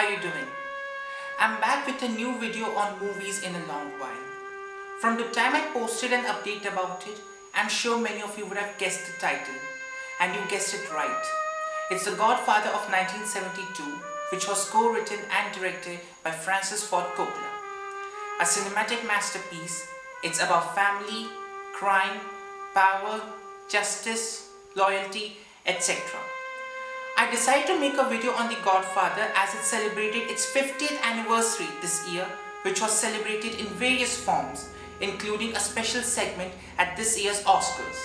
are you doing? I'm back with a new video on movies in a long while. From the time I posted an update about it, I'm sure many of you would have guessed the title. And you guessed it right. It's The Godfather of 1972, which was co-written and directed by Francis Ford Coppola. A cinematic masterpiece, it's about family, crime, power, justice, loyalty, etc. I decided to make a video on The Godfather as it celebrated its 50th anniversary this year, which was celebrated in various forms, including a special segment at this year's Oscars.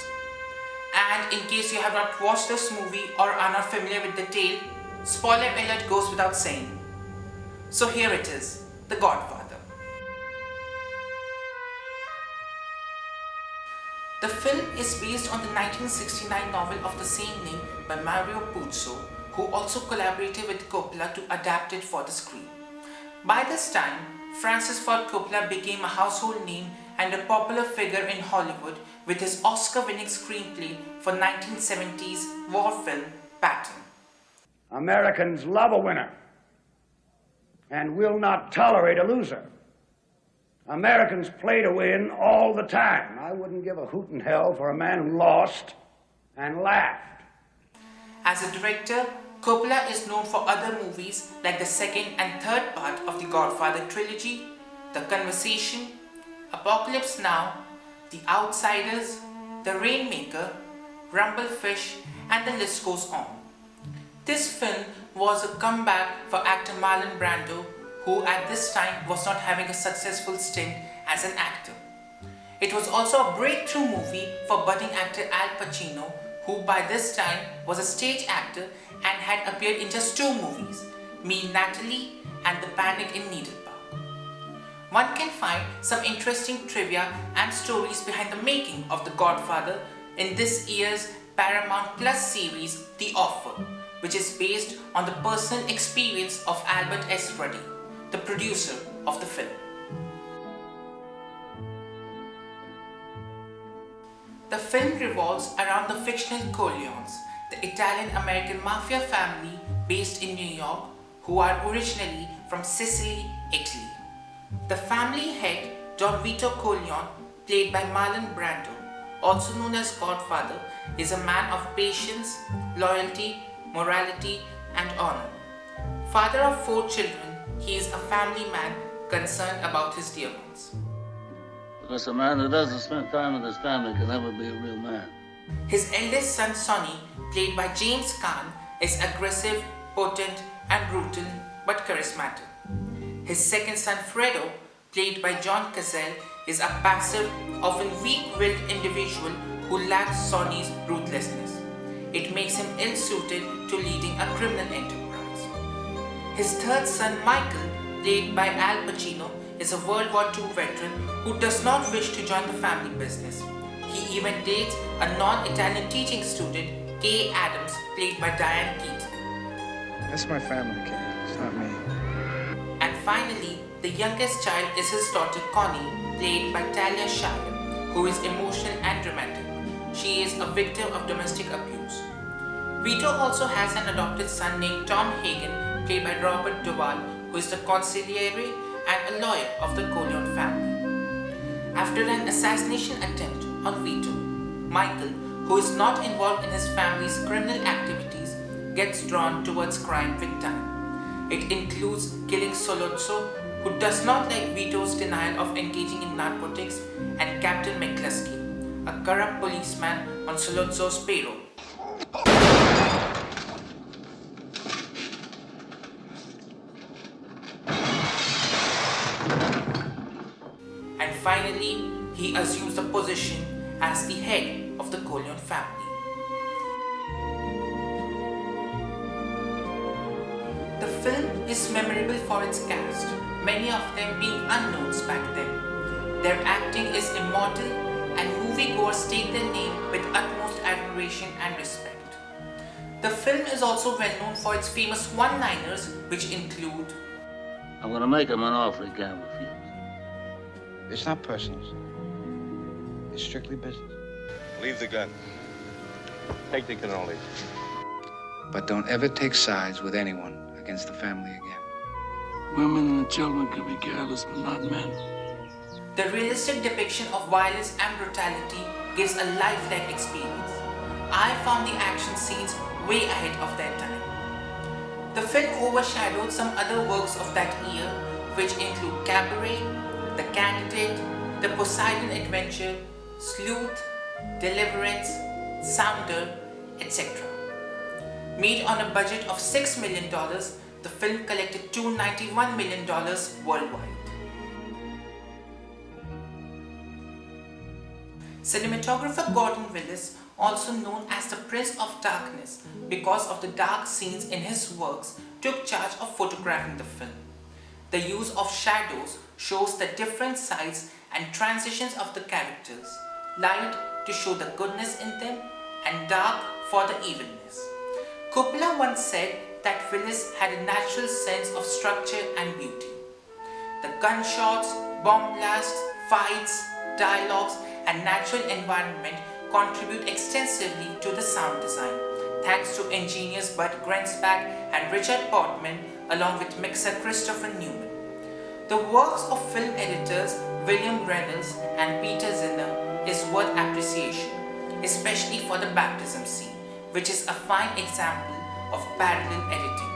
And in case you have not watched this movie or are not familiar with the tale, spoiler alert goes without saying. So here it is, The Godfather. The film is based on the 1969 novel of the same name by Mario Puzo, who also collaborated with Coppola to adapt it for the screen. By this time, Francis Ford Coppola became a household name and a popular figure in Hollywood with his Oscar-winning screenplay for 1970s war film Patton. Americans love a winner and will not tolerate a loser. Americans play to win all the time. I wouldn't give a hoot in hell for a man who lost and laughed. As a director, Coppola is known for other movies like the second and third part of the Godfather trilogy, The Conversation, Apocalypse Now, The Outsiders, The Rainmaker, Rumblefish, and the list goes on. This film was a comeback for actor Marlon Brando, who at this time was not having a successful stint as an actor. It was also a breakthrough movie for budding actor Al Pacino, who by this time was a stage actor and had appeared in just 2 movies, Me, Natalie and The Panic in Needle Park. One can find some interesting trivia and stories behind the making of The Godfather in this year's Paramount Plus series, The Offer, which is based on the personal experience of Albert S. Ruddy, the producer of the film. The film revolves around the fictional Corleones, the Italian-American mafia family based in New York, who are originally from Sicily, Italy. The family head, Don Vito Corleone, played by Marlon Brando, also known as Godfather, is a man of patience, loyalty, morality, and honor. Father of 4 children, he is a family man concerned about his dear ones. Because a man who doesn't spend time with his family can never be a real man. His eldest son Sonny, played by James Caan, is aggressive, potent, and brutal, but charismatic. His second son Fredo, played by John Cazale, is a passive, often weak-willed individual who lacks Sonny's ruthlessness. It makes him ill-suited to leading a criminal enterprise. His third son Michael, played by Al Pacino, is a World War II veteran who does not wish to join the family business. He even dates a non-Italian teaching student, Kay Adams, played by Diane Keaton. That's my family, Kay. It's not me. And finally, the youngest child is his daughter Connie, played by Talia Shire, who is emotional and dramatic. She is a victim of domestic abuse. Vito also has an adopted son named Tom Hagen, played by Robert Duvall, who is the consigliere and a lawyer of the Corleone family. After an assassination attempt on Vito, Michael, who is not involved in his family's criminal activities, gets drawn towards crime with time. It includes killing Solozzo, who does not like Vito's denial of engaging in narcotics, and Captain McCluskey, a corrupt policeman on Solozzo's payroll. And finally, he assumes the position as the head of the Corleone family. The film is memorable for its cast, many of them being unknowns back then. Their acting is immortal, and moviegoers take their name with utmost admiration and respect. The film is also well known for its famous one-liners, which include, I'm going to make him an offer he can't refuse. It's not personal, sir. It's strictly business. Leave the gun. Take the cannoli. But don't ever take sides with anyone against the family again. Women and children can be careless, but not men. The realistic depiction of violence and brutality gives a lifelike experience. I found the action scenes way ahead of their time. The film overshadowed some other works of that year, which include Cabaret, The Candidate, The Poseidon Adventure, Sleuth, Deliverance, Sounder, etc. Made on a budget of $6 million, the film collected $291 million worldwide. Cinematographer Gordon Willis, also known as the Prince of Darkness because of the dark scenes in his works, took charge of photographing the film. The use of shadows shows the different sides and transitions of the characters, light to show the goodness in them and dark for the evilness. Coppola once said that Willis had a natural sense of structure and beauty. The gunshots, bomb blasts, fights, dialogues and natural environment contribute extensively to the sound design, thanks to engineers Bud Grensback and Richard Portman along with mixer Christopher Newman. The works of film editors William Reynolds and Peter Zinner is worth appreciation, especially for the baptism scene, which is a fine example of parallel editing.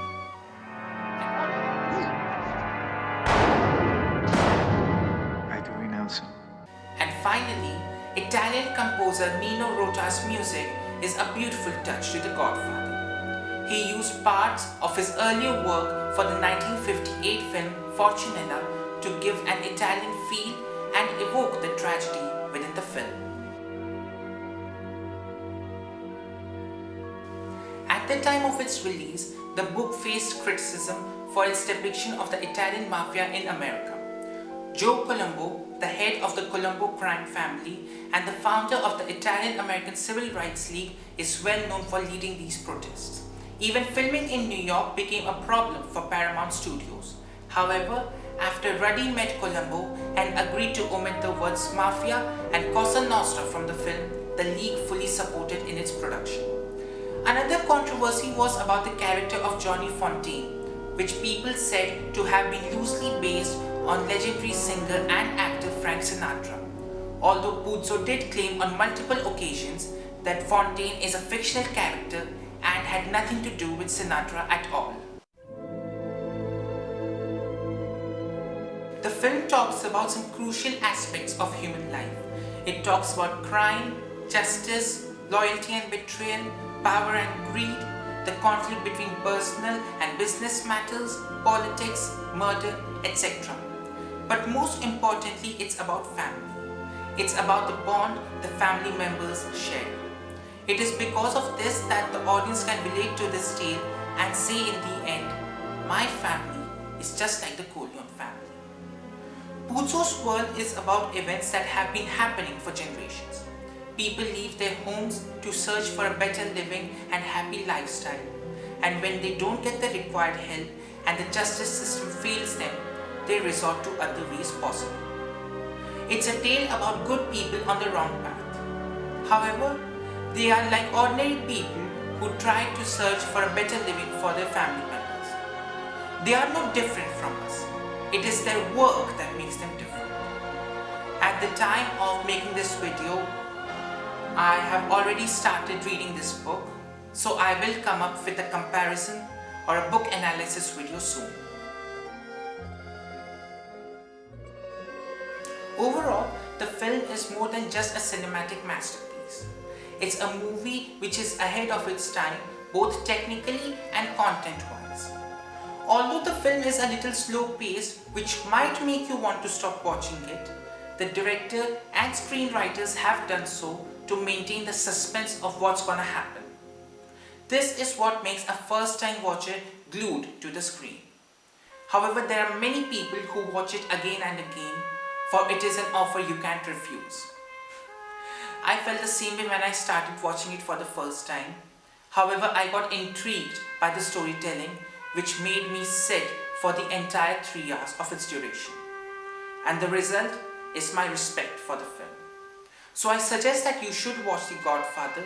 I do renounce him. And finally, Italian composer Nino Rota's music is a beautiful touch to The Godfather. He used parts of his earlier work for the 1958 film Fortunella to give an Italian feel and evoke the tragedy within the film. At the time of its release, the book faced criticism for its depiction of the Italian mafia in America. Joe Colombo, the head of the Colombo crime family and the founder of the Italian-American Civil Rights League, is well known for leading these protests. Even filming in New York became a problem for Paramount Studios. However, after Ruddy met Colombo and agreed to omit the words mafia and Cosa Nostra from the film, the League fully supported in its production. Another controversy was about the character of Johnny Fontaine, which people said to have been loosely based on legendary singer and actor Frank Sinatra. Although Puzo did claim on multiple occasions that Fontaine is a fictional character and had nothing to do with Sinatra at all. The film talks about some crucial aspects of human life. It talks about crime, justice, loyalty and betrayal, power and greed, the conflict between personal and business matters, politics, murder, etc. But most importantly, it's about family. It's about the bond the family members share. It is because of this that the audience can relate to this tale and say in the end, my family is just like the Corleone family. Puzo's world is about events that have been happening for generations. People leave their homes to search for a better living and happy lifestyle. And when they don't get the required help and the justice system fails them, they resort to other ways possible. It's a tale about good people on the wrong path. However, they are like ordinary people who try to search for a better living for their family members. They are no different from us. It is their work that makes them different. At the time of making this video, I have already started reading this book, so I will come up with a comparison or a book analysis video soon. Overall, the film is more than just a cinematic masterpiece. It's a movie which is ahead of its time, both technically and content-wise. Although the film is a little slow-paced, which might make you want to stop watching it, the director and screenwriters have done so to maintain the suspense of what's gonna happen. This is what makes a first-time watcher glued to the screen. However, there are many people who watch it again and again, for it is an offer you can't refuse. I felt the same way when I started watching it for the first time. However, I got intrigued by the storytelling, which made me sit for the entire 3 hours of its duration. And the result is my respect for the film. So I suggest that you should watch The Godfather.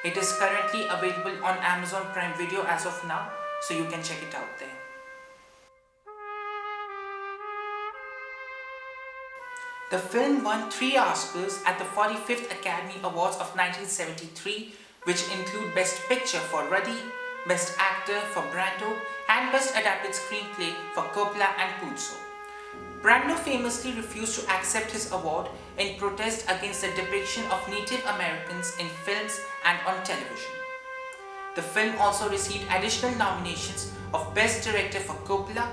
It is currently available on Amazon Prime Video as of now, so you can check it out there. The film won 3 Oscars at the 45th Academy Awards of 1973, which include Best Picture for Ruddy, Best Actor for Brando, and Best Adapted Screenplay for Coppola and Puzo. Brando famously refused to accept his award in protest against the depiction of Native Americans in films and on television. The film also received additional nominations of Best Director for Coppola,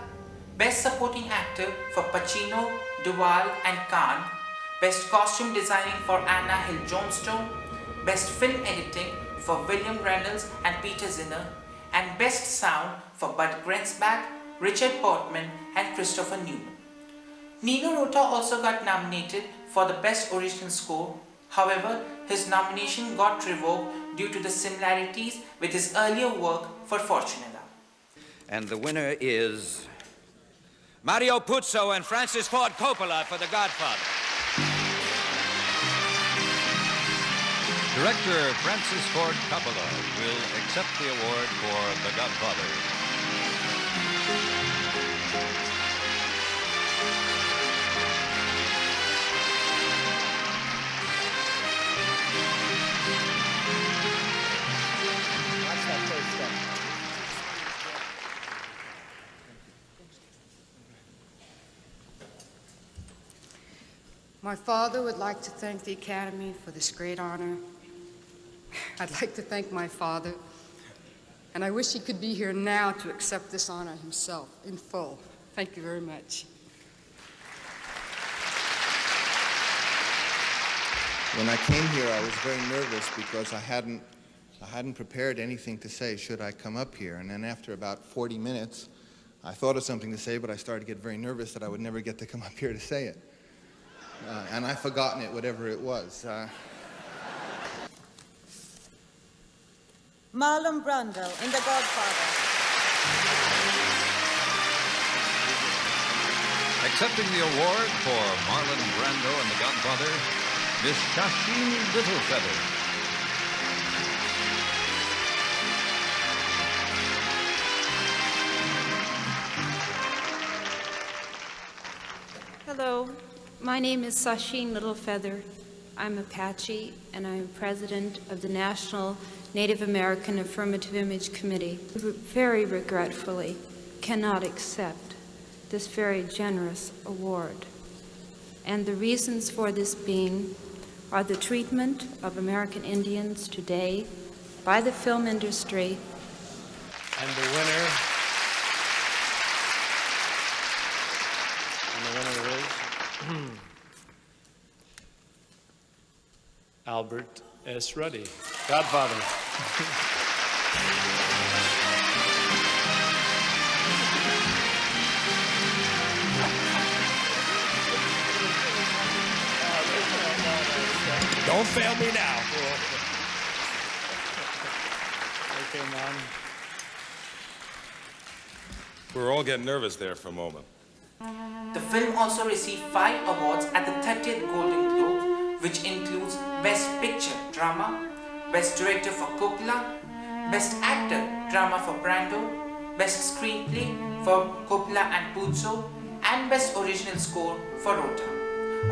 Best Supporting Actor for Pacino, Duvall and Caan, Best Costume Designing for Anna Hill Johnstone, Best Film Editing for William Reynolds and Peter Zinner, and Best Sound for Bud Grensback, Richard Portman and Christopher Newman. Nino Rota also got nominated for the Best Original Score. However, his nomination got revoked due to the similarities with his earlier work for Fortunella. And the winner is Mario Puzo and Francis Ford Coppola for The Godfather. Director Francis Ford Coppola will accept the award for The Godfather. My father would like to thank the Academy for this great honor. I'd like to thank my father, and I wish he could be here now to accept this honor himself in full. Thank you very much. When I came here, I was very nervous because I hadn't prepared anything to say should I come up here. And then after about 40 minutes, I thought of something to say, but I started to get very nervous that I would never get to come up here to say it. And I've forgotten it, whatever it was. Marlon Brando in The Godfather. Accepting the award for Marlon Brando and The Godfather, Miss Shasheen Littlefeather. Hello, my name is Shasheen Littlefeather. I'm Apache, and I'm president of the National Native American Affirmative Image Committee. Very regretfully, cannot accept this very generous award. And the reasons for this being are the treatment of American Indians today by the film industry. And the winner is Albert S. Ruddy, Godfather. Don't fail me now. Okay, Mom. We were all getting nervous there for a moment. The film also received 5 awards at the 30th Golden Globe, which includes Best Picture Drama, Best Director for Coppola, Best Actor Drama for Brando, Best Screenplay for Coppola and Puzo, and Best Original Score for Rota,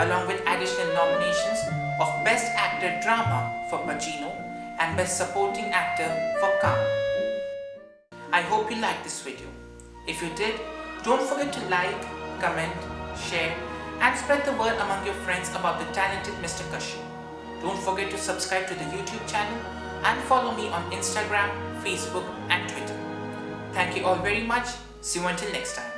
along with additional nominations of Best Actor Drama for Pacino and Best Supporting Actor for Caan. I hope you liked this video. If you did, don't forget to like, comment, share, and spread the word among your friends about the talented Mr. Kashi. Don't forget to subscribe to the YouTube channel and follow me on Instagram, Facebook, and Twitter. Thank you all very much. See you until next time.